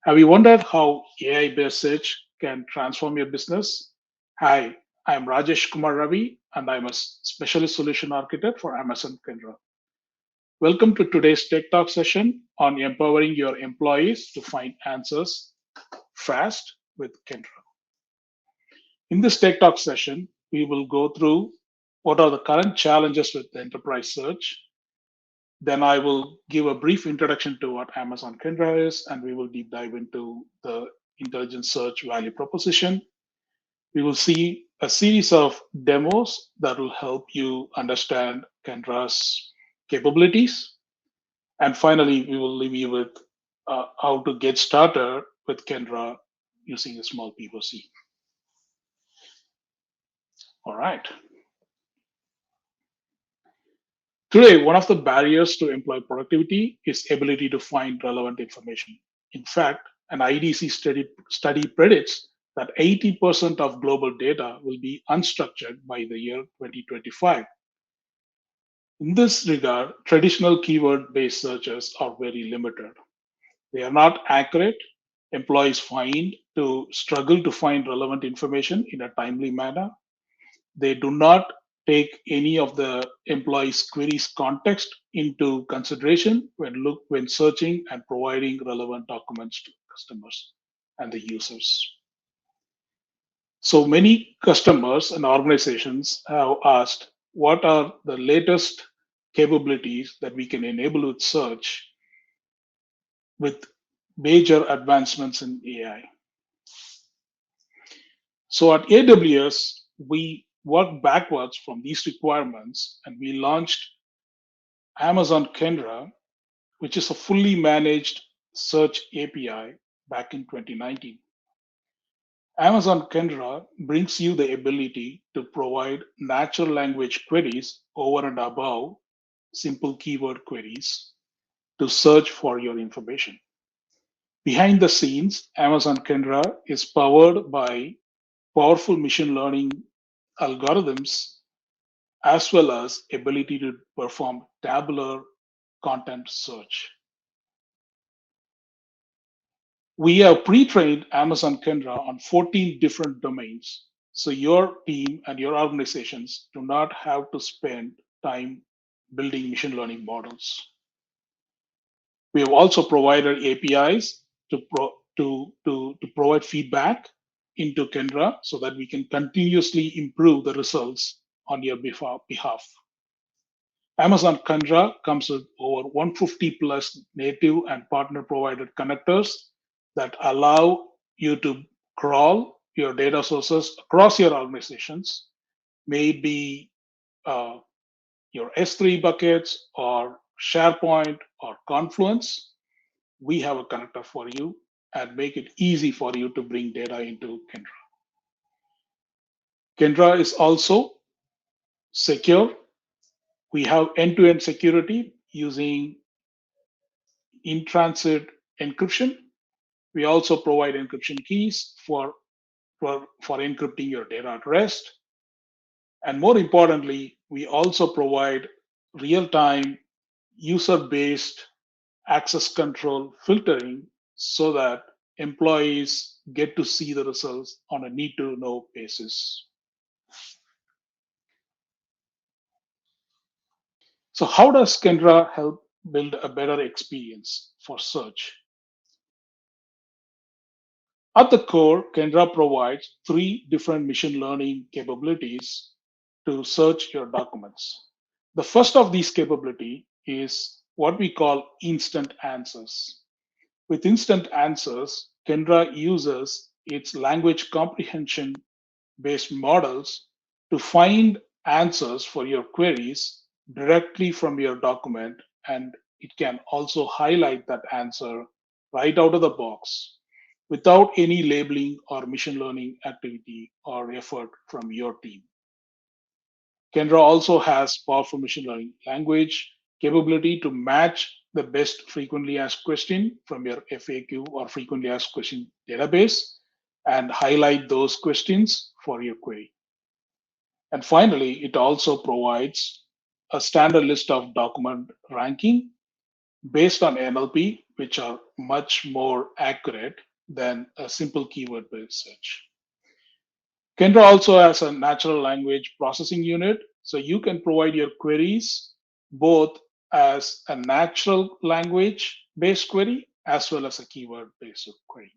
Have you wondered how AI-based search can transform your business? Hi, I'm Rajesh Kumar Ravi, and I'm a specialist solution architect for Amazon Kendra. Welcome to today's Tech Talk session on empowering your employees to find answers fast with Kendra. In this Tech Talk session, we will go through what are the current challenges with enterprise search. Then I will give a brief introduction to what Amazon Kendra is, and we will deep dive into the intelligent search value proposition. We will see a series of demos that will help you understand Kendra's capabilities. And finally, we will leave you with how to get started with Kendra using a small POC. All right. Today, one of the barriers to employee productivity is ability to find relevant information. In fact, an IDC study predicts that 80% of global data will be unstructured by the year 2025. In this regard, traditional keyword based searches are very limited. They are not accurate. Employees find to struggle to find relevant information in a timely manner. They do not take any of the employees' queries context into consideration when searching and providing relevant documents to customers and the users. So many customers and organizations have asked what are the latest capabilities that we can enable with search with major advancements in AI. So at AWS, we worked backwards from these requirements and we launched Amazon Kendra, which is a fully managed search API back in 2019. Amazon Kendra brings you the ability to provide natural language queries over and above simple keyword queries to search for your information. Behind the scenes, Amazon Kendra is powered by powerful machine learning algorithms as well as ability to perform tabular content search. We have pre-trained Amazon Kendra on 14 different domains. So your team and your organizations do not have to spend time building machine learning models. We have also provided APIs to provide feedback into Kendra so that we can continuously improve the results on your behalf. Amazon Kendra comes with over 150 plus native and partner provided connectors that allow you to crawl your data sources across your organizations, maybe your S3 buckets or SharePoint or Confluence. We have a connector for you and make it easy for you to bring data into Kendra. Kendra is also secure. We have end-to-end security using in-transit encryption. We also provide encryption keys for encrypting your data at rest. And more importantly, we also provide real-time user-based access control filtering so that employees get to see the results on a need-to-know basis. So how does Kendra help build a better experience for search? At the core, Kendra provides three different machine learning capabilities to search your documents. The first of these capability is what we call instant answers. With instant answers, Kendra uses its language comprehension based models to find answers for your queries directly from your document, and it can also highlight that answer right out of the box without any labeling or machine learning activity or effort from your team. Kendra also has powerful machine learning language capability to match the best frequently asked question from your FAQ or frequently asked question database and highlight those questions for your query. And finally, it also provides a standard list of document ranking based on NLP, which are much more accurate than a simple keyword based search. Kendra also has a natural language processing unit, so you can provide your queries both as a natural language based query as well as a keyword based query.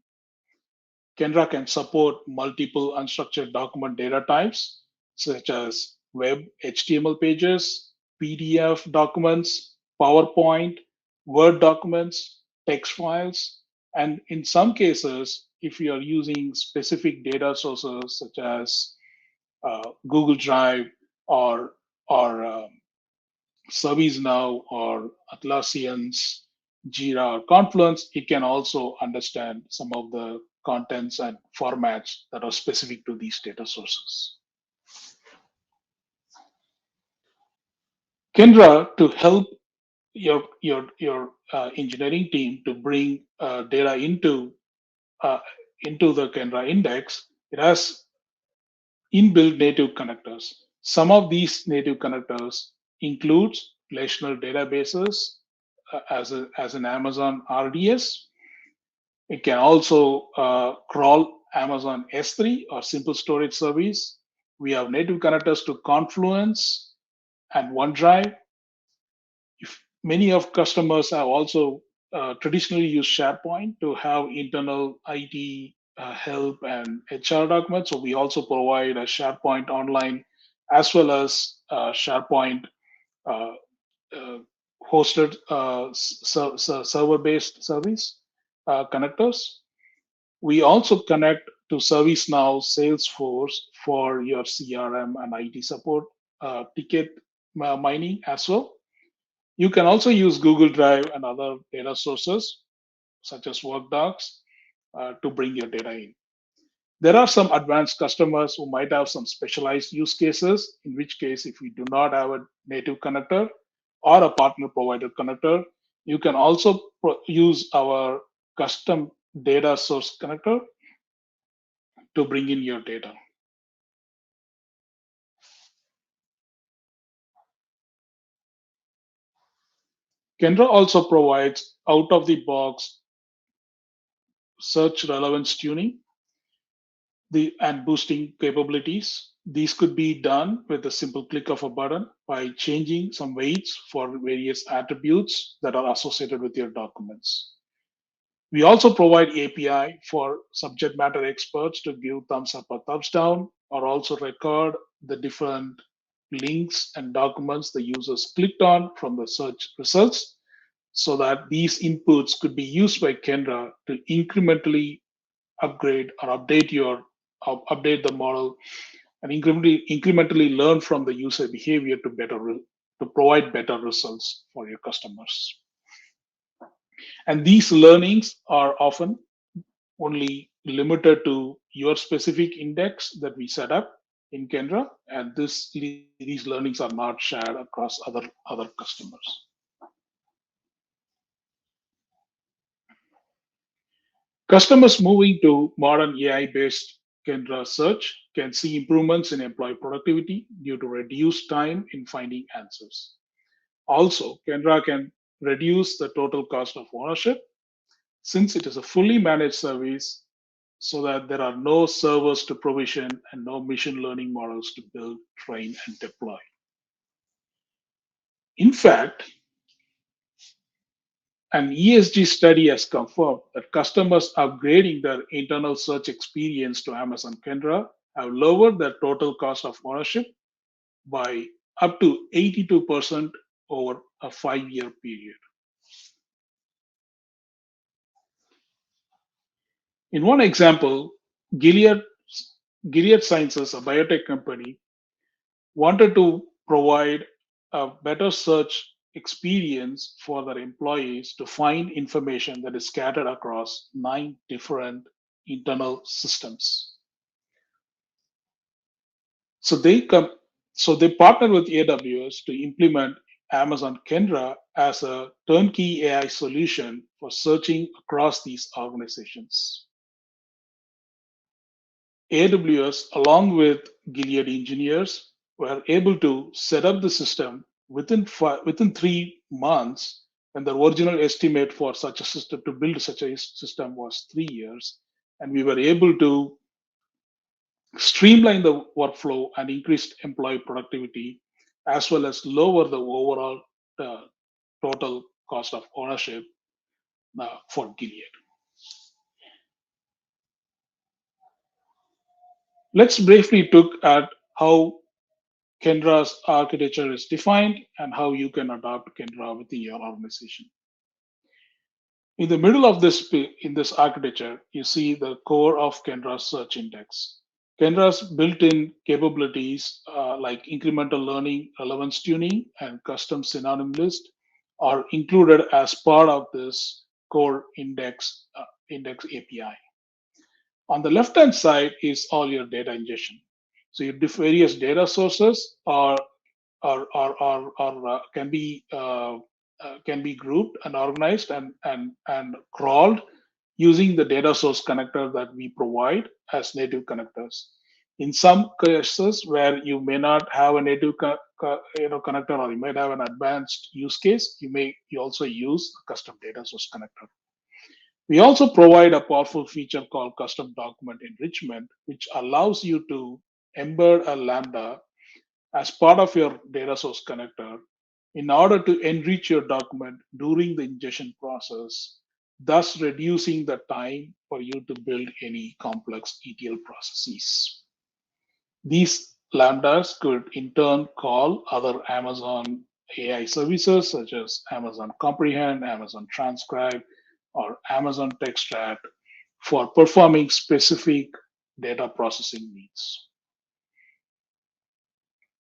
Kendra can support multiple unstructured document data types, such as web HTML pages, PDF documents, PowerPoint, Word documents, text files, and in some cases, if you are using specific data sources such as Google Drive or or ServiceNow or Atlassian's Jira or Confluence, it can also understand some of the contents and formats that are specific to these data sources. Kendra, to help your engineering team to bring data uh, into the Kendra index, it has inbuilt native connectors. Some of these native connectors includes relational databases as an Amazon RDS. It can also crawl Amazon S3 or simple storage service. We have native connectors to Confluence and OneDrive. If many of customers have also traditionally used SharePoint to have internal IT help and HR documents, so we also provide a SharePoint online as well as SharePoint uh, uh, hosted server-based service connectors. We also connect to ServiceNow, Salesforce for your CRM and IT support ticket mining as well. You can also use Google Drive and other data sources such as WorkDocs to bring your data in. There are some advanced customers who might have some specialized use cases, in which case, if we do not have a native connector or a partner provided connector, you can also use our custom data source connector to bring in your data. Kendra also provides out of the box search relevance tuning and boosting capabilities. These could be done with a simple click of a button by changing some weights for various attributes that are associated with your documents. We also provide API for subject matter experts to give thumbs up or thumbs down, or also record the different links and documents the users clicked on from the search results, so that these inputs could be used by Kendra to incrementally upgrade or update the model and incrementally learn from the user behavior to provide better results for your customers. And these learnings are often only limited to your specific index that we set up in Kendra, and these learnings are not shared across other customers. Customers moving to modern AI-based Kendra search can see improvements in employee productivity due to reduced time in finding answers. Also, Kendra can reduce the total cost of ownership since it is a fully managed service, so that there are no servers to provision and no machine learning models to build, train, and deploy. In fact, an ESG study has confirmed that customers upgrading their internal search experience to Amazon Kendra have lowered their total cost of ownership by up to 82% over a 5-year period. In one example, Gilead, Gilead Sciences, a biotech company, wanted to provide a better search experience for their employees to find information that is scattered across 9 different internal systems. So they partnered with AWS to implement Amazon Kendra as a turnkey AI solution for searching across these organizations. AWS, along with Gilead engineers, were able to set up the system within 3 months, when the original estimate for such a system to build such a system was 3 years, and we were able to streamline the workflow and increase employee productivity, as well as lower the overall uh, total cost of ownership for Gilead. Let's briefly look at how Kendra's architecture is defined and how you can adopt Kendra within your organization. In the middle of in this architecture, you see the core of Kendra's search index. Kendra's built-in capabilities like incremental learning, relevance tuning, and custom synonym list are included as part of this core index API. On the left-hand side is all your data ingestion. So your various data sources can be grouped and organized and crawled using the data source connector that we provide as native connectors. In some cases where you may not have a native connector, or you might have an advanced use case, you also use a custom data source connector. We also provide a powerful feature called custom document enrichment, which allows you to embed a Lambda as part of your data source connector in order to enrich your document during the ingestion process, thus reducing the time for you to build any complex ETL processes. These Lambdas could in turn call other Amazon AI services such as Amazon Comprehend, Amazon Transcribe, or Amazon TextStrat for performing specific data processing needs.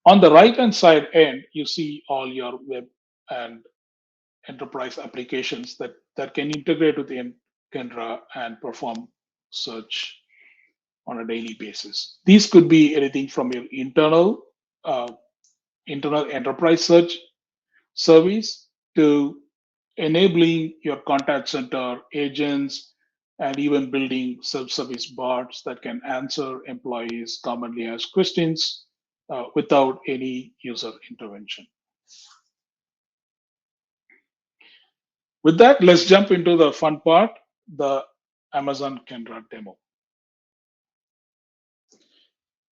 On the right-hand side end, you see all your web and enterprise applications that can integrate with Kendra and perform search on a daily basis. These could be anything from your uh, internal enterprise search service to enabling your contact center agents and even building self-service bots that can answer employees commonly asked questions without any user intervention. With that, let's jump into the fun part, the Amazon Kendra demo.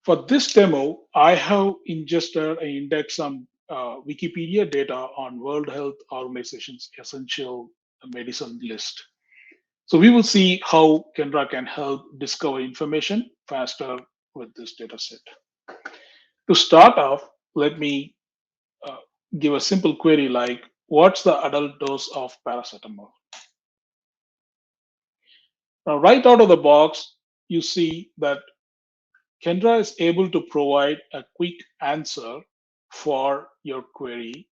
For this demo, I have ingested and indexed some Wikipedia data on World Health Organization's essential medicine list. So we will see how Kendra can help discover information faster with this data set. To start off, let me uh, give a simple query like, what's the adult dose of paracetamol? Now, right out of the box, you see that Kendra is able to provide a quick answer for your query.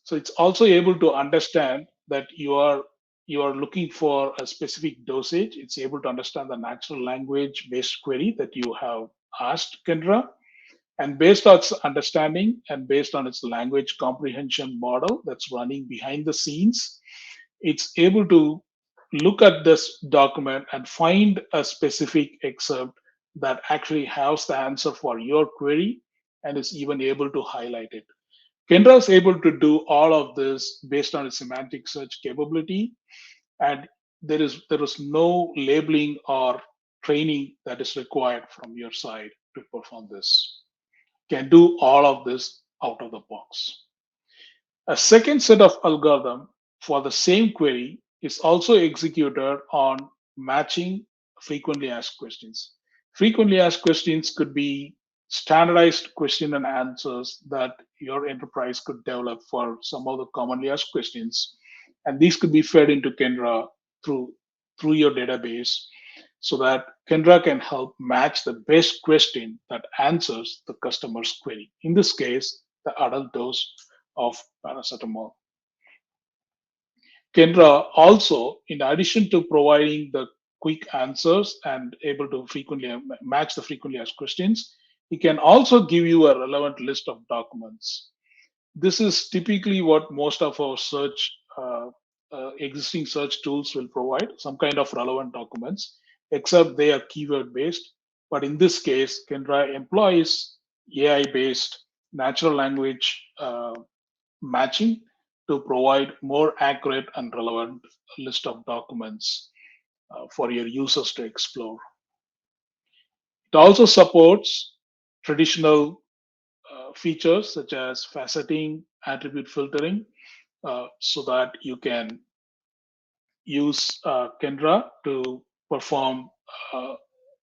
So it's also able to understand that you are looking for a specific dosage. It's able to understand the natural language based query that you have asked Kendra. And based on its understanding and based on its language comprehension model that's running behind the scenes, it's able to look at this document and find a specific excerpt that actually has the answer for your query and is even able to highlight it. Kendra is able to do all of this based on its semantic search capability, and there is no labeling or training that is required from your side to perform this. Can do all of this out of the box. A second set of algorithm for the same query is also executed on matching frequently asked questions. Frequently asked questions could be standardized question and answers that your enterprise could develop for some of the commonly asked questions. And these could be fed into Kendra through, through your database so that Kendra can help match the best question that answers the customer's query. In this case, the adult dose of paracetamol. Kendra also, in addition to providing the quick answers and able to frequently match the frequently asked questions, it can also give you a relevant list of documents. This is typically what most of our existing search tools will provide, some kind of relevant documents, except they are keyword based. But in this case, Kendra employs AI based natural language matching to provide more accurate and relevant list of documents for your users to explore. It also supports traditional features such as faceting, attribute filtering, so that you can use Kendra to perform uh,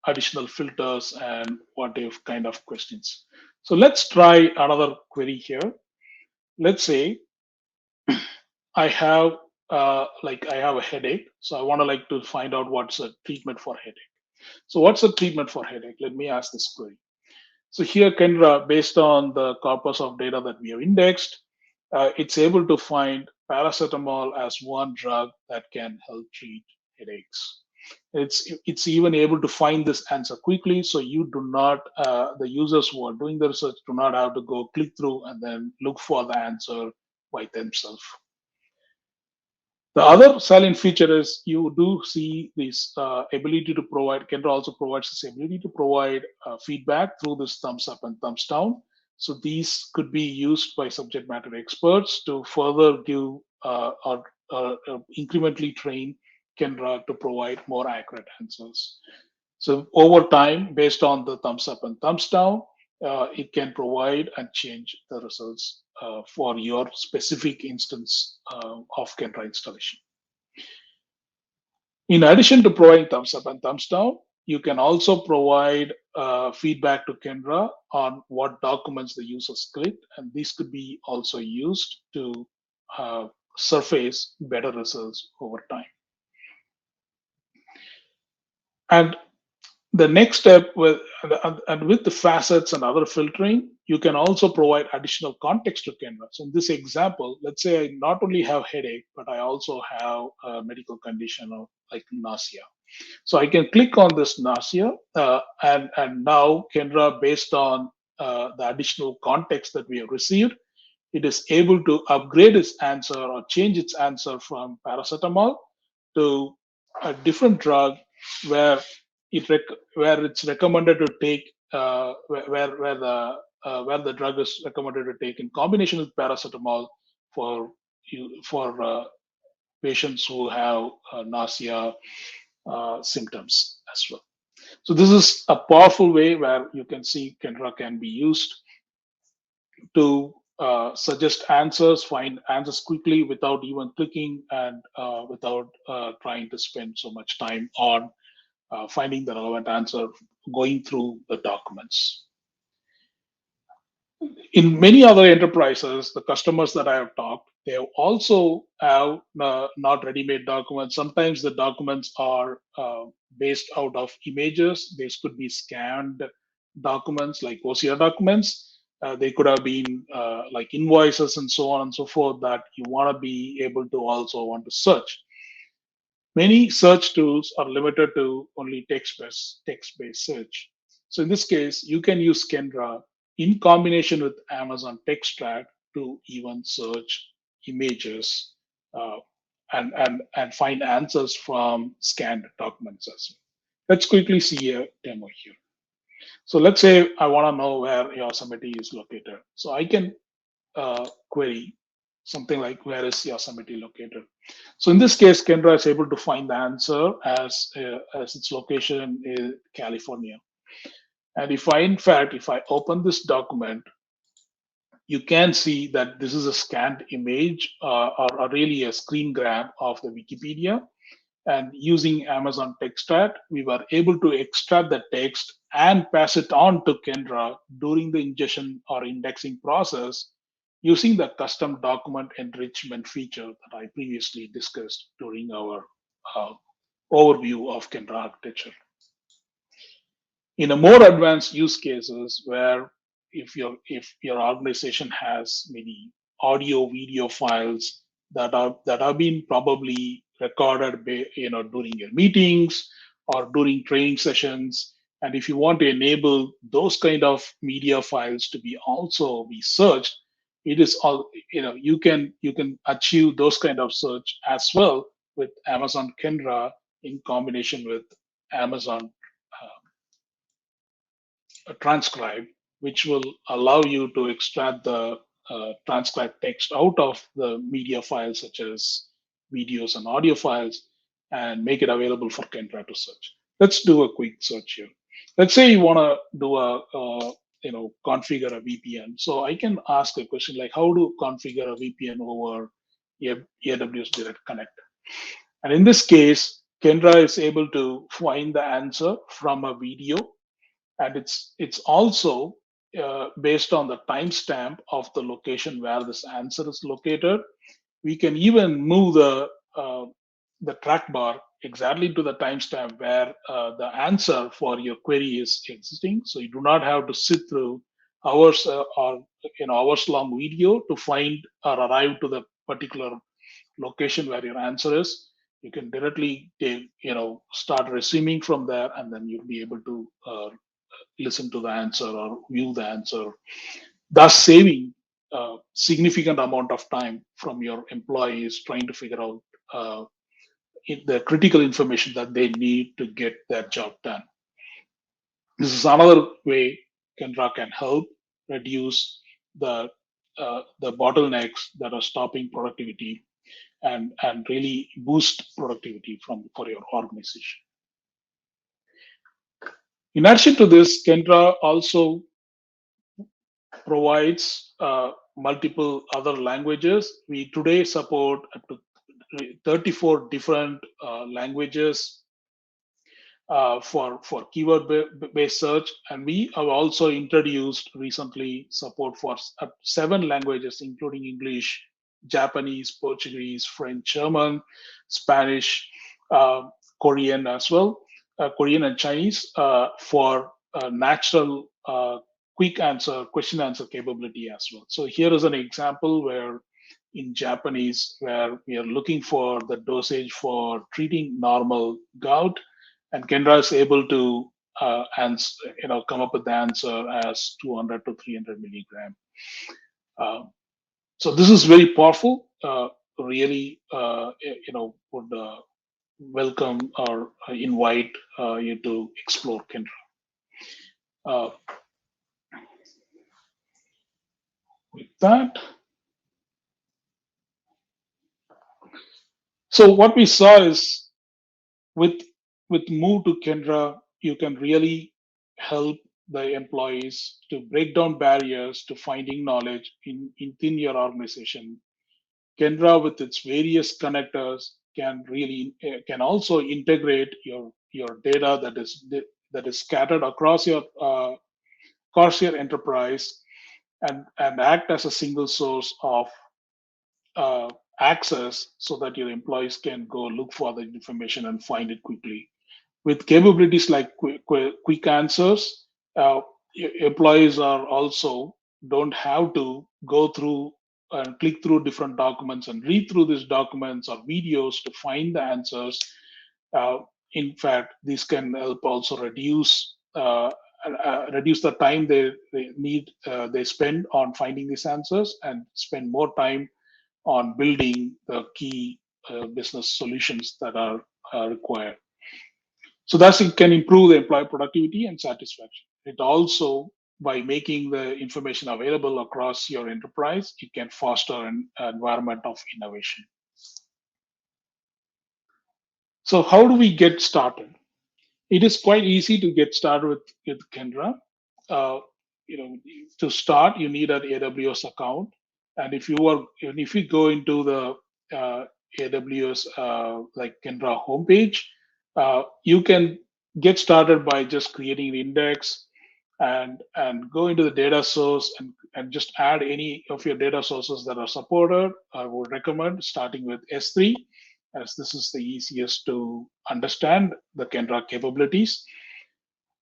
additional filters and what if kind of questions. So let's try another query here. Let's say I have I have a headache, so I want to like to find out what's a treatment for headache. So what's a treatment for headache? Let me ask this query. So here, Kendra, based on the corpus of data that we have indexed, it's able to find paracetamol as one drug that can help treat headaches. It's even able to find this answer quickly, so you do not the users who are doing the research do not have to go click through and then look for the answer by themselves. The other salient feature is you do see this ability to provide, Kendra also provides this ability to provide feedback through this thumbs up and thumbs down. So these could be used by subject matter experts to further give or incrementally train Kendra to provide more accurate answers. So over time, based on the thumbs up and thumbs down, it can provide and change the results for your specific instance of Kendra installation. In addition to providing thumbs up and thumbs down, you can also provide feedback to Kendra on what documents the users clicked, and these could be also used to surface better results over time. And the next step with the facets and other filtering, you can also provide additional context to Kendra. So in this example, let's say I not only have headache, but I also have a medical condition of like nausea. So I can click on this nausea, and now Kendra, based on the additional context that we have received, it is able to upgrade its answer or change its answer from paracetamol to a different drug where where it's recommended to take where the drug is recommended to take in combination with paracetamol for patients who have nausea symptoms as well. So this is a powerful way where you can see Kendra can be used to suggest answers, find answers quickly without even clicking and without trying to spend so much time on finding the relevant answer going through the documents. In many other enterprises, the customers that I have talked, they also have not ready-made documents. Sometimes the documents are based out of images. These could be scanned documents like OCR documents. They could have been like invoices and so on and so forth that you want to be able to also want to search. Many search tools are limited to only text-based search. So in this case, you can use Kendra in combination with Amazon Textrat to even search images uh, and find answers from scanned documents as well. Let's quickly see a demo here. So let's say I want to know where Yosemite is located. So I can query something like where is Yosemite located. So in this case, Kendra is able to find the answer as its location is California. And if I, in fact, if I open this document, you can see that this is a scanned image or really a screen grab of the Wikipedia. And using Amazon Textrat, we were able to extract the text and pass it on to Kendra during the ingestion or indexing process using the custom document enrichment feature that I previously discussed during our uh, overview of Kendra architecture. In a more advanced use cases where if your organization has many audio video files that have been probably recorded during your meetings or during training sessions, and if you want to enable those kind of media files to be also be searched, it is all you can achieve those kind of search as well with Amazon Kendra in combination with Amazon transcribe, which will allow you to extract the transcribe text out of the media files, such as videos and audio files, and make it available for Kendra to search. Let's do a quick search here. Let's say you want to do configure a VPN. So I can ask a question like, how to configure a VPN over AWS Direct Connect? And in this case, Kendra is able to find the answer from a video, and it's also based on the timestamp of the location where this answer is located. We can even move the track bar exactly to the timestamp where the answer for your query is existing. So you do not have to sit through hours or hours long video to find or arrive to the particular location where your answer is. You can directly start resuming from there, and then you'll be able to listen to the answer or view the answer, thus saving a significant amount of time from your employees trying to figure out the critical information that they need to get their job done. This is another way Kendra can help reduce the bottlenecks that are stopping productivity and really boost productivity for your organization. In addition to this, Kendra also provides multiple other languages. We today support up to 34 different languages for keyword based search, and we have also introduced recently support for 7 languages, including English, Japanese, Portuguese, French, German, Spanish, uh, Korean as well, Korean and Chinese, for natural quick answer question answer capability as well. So here is an example where in Japanese, where we are looking for the dosage for treating normal gout, and Kendra is able to come up with the answer as 200 to 300 milligram. Uh, so this is very powerful. Really, would welcome or invite you to explore Kendra. Uh, with that, so what we saw is with move to Kendra, you can really help the employees to break down barriers to finding knowledge within your organization. Kendra, with its various connectors, can also integrate your data that is scattered across your enterprise, and act as a single source of uh, access, so that your employees can go look for the information and find it quickly. With capabilities like quick answers, employees are also don't have to go through and click through different documents and read through these documents or videos to find the answers. Uh, in fact, this can help also reduce the time they spend on finding these answers, and spend more time on building the key business solutions that are required. So thus it can improve the employee productivity and satisfaction. It also, by making the information available across your enterprise, it can foster an environment of innovation. So how do we get started? It is quite easy to get started with Kendra. Uh, to start, you need an AWS account, and if you go into the AWS like Kendra homepage, you can get started by just creating an index and go into the data source and just add any of your data sources that are supported. I would recommend starting with S3, as this is the easiest to understand the Kendra capabilities.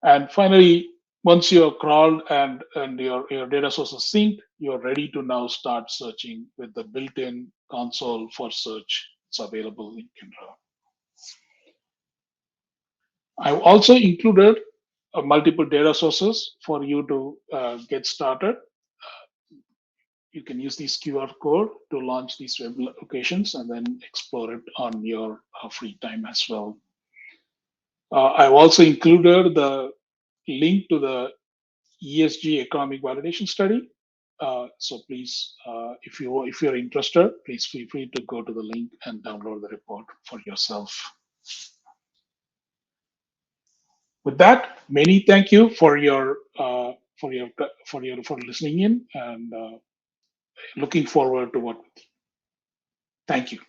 And finally, once you're crawled and your data source is synced, you're ready to now start searching with the built-in console for search. It's available in Kendra. I've also included multiple data sources for you to get started. You can use this QR code to launch these web locations and then explore it on your free time as well. I've also included the link to the ESG economic validation study. So please, if you're interested, please feel free to go to the link and download the report for yourself. With that, many thank you for your for listening in, and looking forward to what. Thank you.